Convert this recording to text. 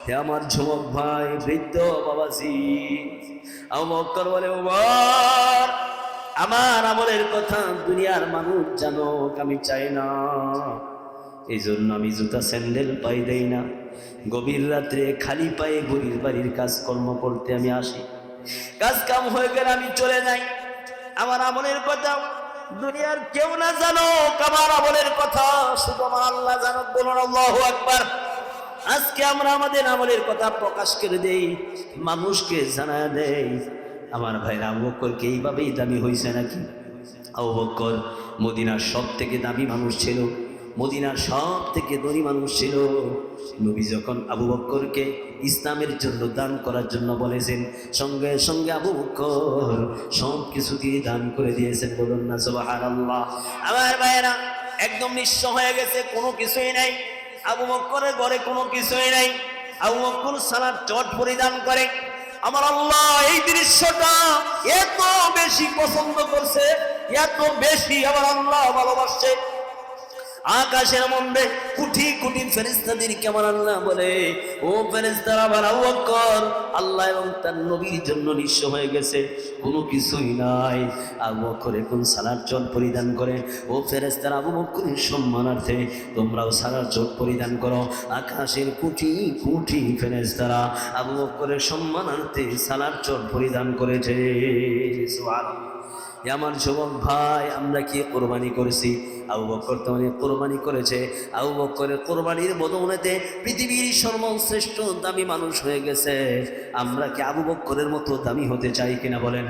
হে আমার যুবক ভাই, বৃদ্ধ বাবাজি, আবু বকর বলে, ওমর, আমার আমলের কথা দুনিয়ার মানুষ জানুক আমি চাই না, এই জন্য আমি জুতা স্যান্ডেল পাই দেই না। গভীর রাত্রে খালি পায়ে গরির বাড়ির কাজকর্ম করতে আমি আসি। কাজ কাম হয়ে গেলে আমি চলে যাই। আমার আমলের কথা দুনিয়ার কেউ না জানুক, আমার আমলের কথা শুধু আমার আল্লাহ জানুক। বলুন আল্লাহু আকবার। আজকে আমরা আমাদের আমলের কথা প্রকাশ করে দেই, মানুষকে জানায় দেই। আমার ভাইরা, আবু বকরকে এইভাবেই দামি হয়েছে নাকি? আবু বকর মদিনার সব থেকে দামি মানুষ ছিল, মদিনার সব থেকে ধনী মানুষ ছিল। নবী যখন আবু বকরকে ইসলামের জন্য দান করার জন্য বলেছেন, সঙ্গে সঙ্গে আবু বকর সব কিছু দিয়ে দান করে দিয়েছেন। বলুন না সুবহানাল্লাহ। আমার ভাইরা, একদম নিঃস্ব হয়ে গেছে, কোনো কিছুই নাই। আবু বকরের ঘরে কোনো কিছুই নাই। আবু বকর সালাত চট পরিধান করে। আমার আল্লাহ এই দৃশ্যটা এত বেশি পছন্দ করছে, এত বেশি আমার আল্লাহ ভালোবাসছে। আকাশের মধ্যে কোটি কোটি ফেরেশতাদেরকে আমার আল্লাহ বলে, ও ফেরেশতারা, আমার আবু বকর আল্লাহ এবং তার নবীর জন্য নিঃস্ব হয়ে গেছে, কোনো কিছুই নাই। আবু বকর এখন সালার চট পরিধান করে। ও ফেরেশতারা, আবু বকরের সম্মানার্থে তোমরাও সালার চট পরিধান করো। আকাশের কোটি কোটি ফেরেশতারা আবু বকরের সম্মানার্থে সালার চট পরিধান করেছে। সুবহানাল্লাহ। আমার যুবক ভাই, আমরা কি কোরবানি করেছি? আবু বকর তো অনেক কোরবানি করেছে। আবু বকরের কোরবানির বদৌলতে পৃথিবীর সর্বশ্রেষ্ঠ দামি মানুষ হয়ে গেছে। আমরা কি আবু বকরের মতো দামি হতে চাই কিনা বলেন?